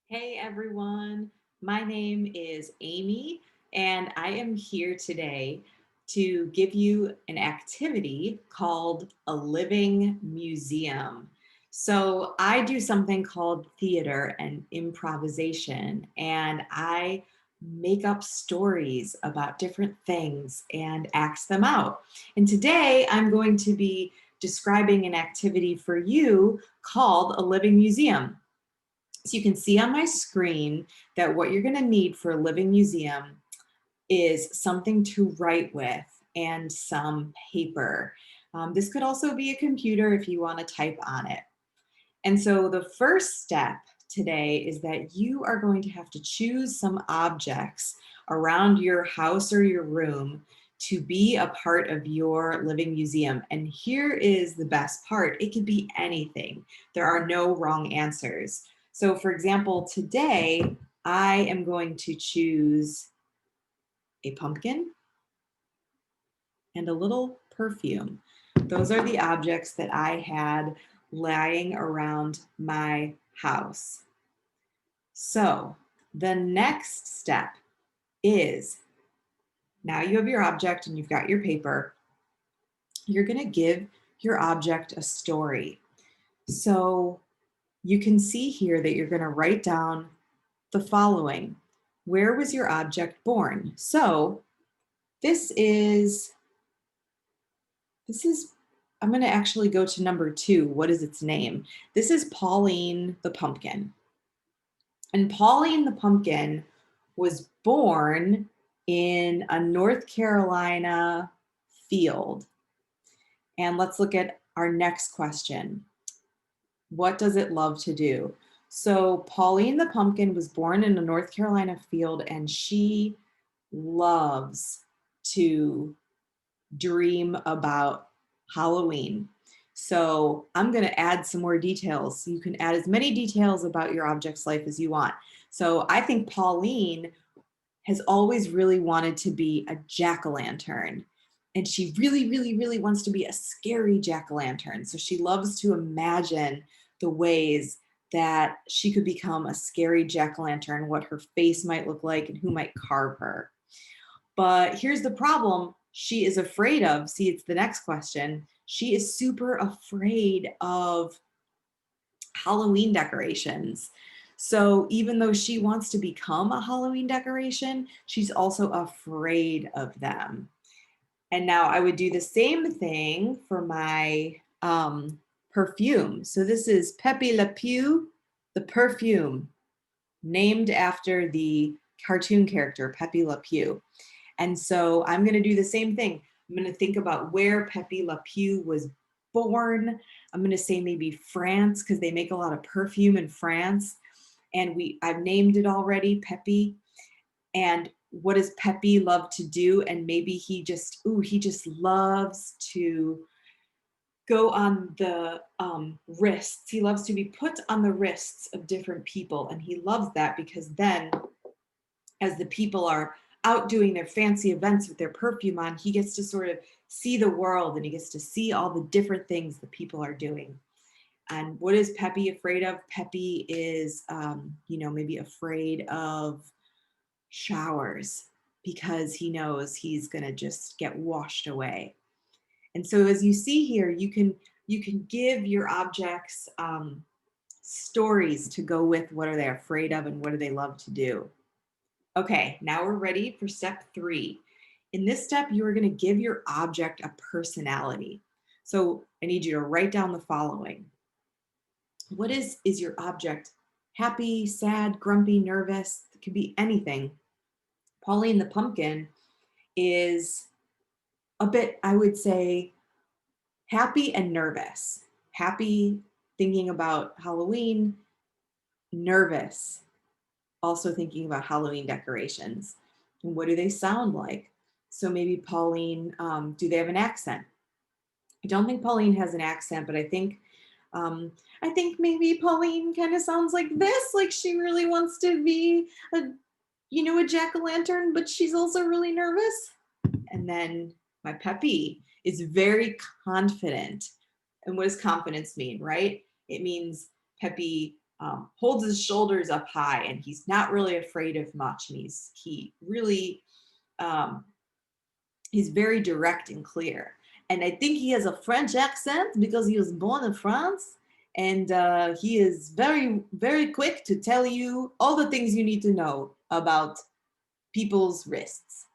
Hey everyone, my name is Amy, and I am here today to give you an activity called a living museum. So, I do something called theater and improvisation, and I make up stories about different things and act them out. And today I'm going to be describing an activity for you called a living museum. So you can see on my screen that what you're going to need for a living museum is something to write with and some paper. This could also be a computer if you want to type on it. And so the first step today is that you are going to have to choose some objects around your house or your room to be a part of your living museum. And here is the best part. It could be anything. There are no wrong answers. So for example, today I am going to choose a pumpkin and a little perfume. Those are the objects that I had lying around my house. So the next step is, now you have your object and you've got your paper, you're going to give your object a story. So you can see here that you're going to write down the following. Where was your object born? So this is This is, I'm going to actually go to number 2. What is its name? This is Pauline the pumpkin. And Pauline the pumpkin was born in a North Carolina field. And let's look at our next question. What does it love to do? So Pauline the pumpkin was born in a North Carolina field, and she loves to dream about Halloween. So I'm going to add some more details. You can add as many details about your object's life as you want. So I think Pauline has always really wanted to be a jack-o'-lantern. And she really, really, really wants to be a scary jack-o'-lantern. So she loves to imagine the ways that she could become a scary jack-o'-lantern, what her face might look like, and who might carve her. But here's the problem she is afraid of. See, it's the next question. She is super afraid of Halloween decorations. So even though she wants to become a Halloween decoration, she's also afraid of them. And now I would do the same thing for my perfume. So this is Pepe Le Pew, the perfume, named after the cartoon character Pepe Le Pew. And so I'm going to do the same thing. I'm going to think about where Pepe Le Pew was born. I'm going to say maybe France because they make a lot of perfume in France. And I've named it already, Pepe. And what does Pepe love to do? And maybe he just loves to go on the wrists. He loves to be put on the wrists of different people. And he loves that because then as the people are out doing their fancy events with their perfume on, he gets to sort of see the world and he gets to see all the different things the people are doing. And what is Pepe afraid of? Pepe is, maybe afraid of showers because he knows he's going to just get washed away. And so as you see here, you can give your objects stories to go with what are they afraid of and what do they love to do. Okay, now we're ready for step 3. In this step, you are going to give your object a personality. So I need you to write down the following. What is your object? Happy, sad, grumpy, nervous? It could be anything. Pauline the pumpkin is a bit, I would say, happy and nervous. Happy, thinking about Halloween, nervous, also thinking about Halloween decorations. And what do they sound like? So maybe Pauline, do they have an accent? I don't think Pauline has an accent, but um, I think maybe Pauline kind of sounds like this, like she really wants to be a jack-o'-lantern, but she's also really nervous. And then my Pepe is very confident. And what does confidence mean, right? It means Pepe holds his shoulders up high, and he's not really afraid of much. And he really um, he's very direct and clear. And I think he has a French accent because he was born in France. And he is very, very quick to tell you all the things you need to know about people's wrists.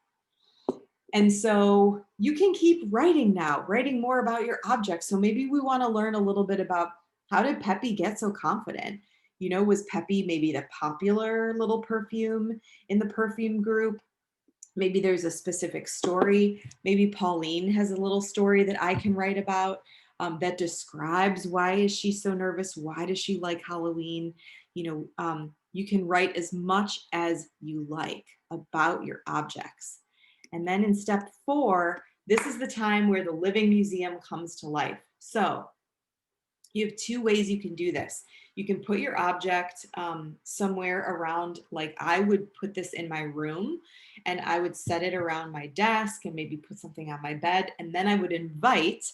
And so you can keep writing now, writing more about your objects. So maybe we want to learn a little bit about how did Peppy get so confident? You know, was Peppy maybe the popular little perfume in the perfume group? Maybe there's a specific story. Maybe Pauline has a little story that I can write about that describes why is she so nervous? Why does she like Halloween? You can write as much as you like about your objects. And then in step 4, this is the time where the living museum comes to life. So you have 2 ways you can do this. You can put your object somewhere around, like I would put this in my room, and I would set it around my desk and maybe put something on my bed. And then I would invite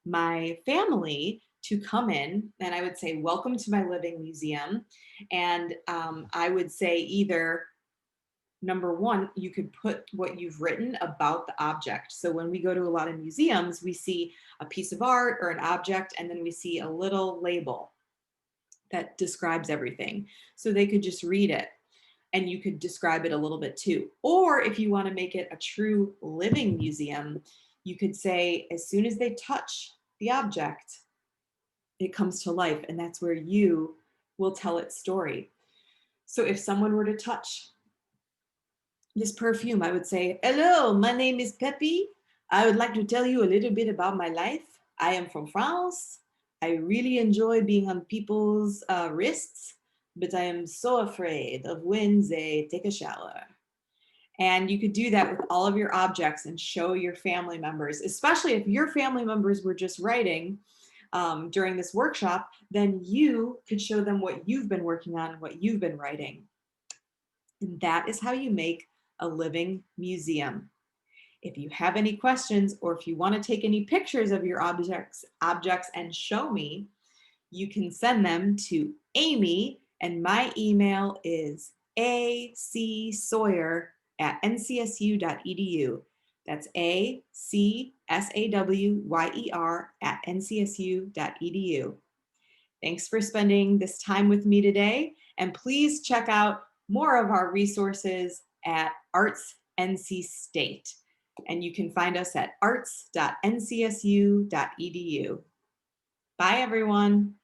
my family to come in, and I would say, welcome to my living museum. And I would say either, number 1, you could put what you've written about the object. So when we go to a lot of museums, we see a piece of art or an object, and then we see a little label that describes everything. So they could just read it, and you could describe it a little bit too. Or if you want to make it a true living museum, you could say, as soon as they touch the object, it comes to life, and that's where you will tell its story. So if someone were to touch this perfume, I would say, hello, my name is Peppy. I would like to tell you a little bit about my life. I am from France. I really enjoy being on people's wrists, but I am so afraid of when they take a shower. And you could do that with all of your objects and show your family members, especially if your family members were just writing during this workshop, then you could show them what you've been working on, what you've been writing. And that is how you make a living museum. If you have any questions, or if you want to take any pictures of your objects and show me, you can send them to Amy, and my email is acsawyer@ncsu.edu. That's ACSAWYER@ncsu.edu. Thanks for spending this time with me today, and please check out more of our resources at Arts NC State, and you can find us at arts.ncsu.edu. Bye, everyone.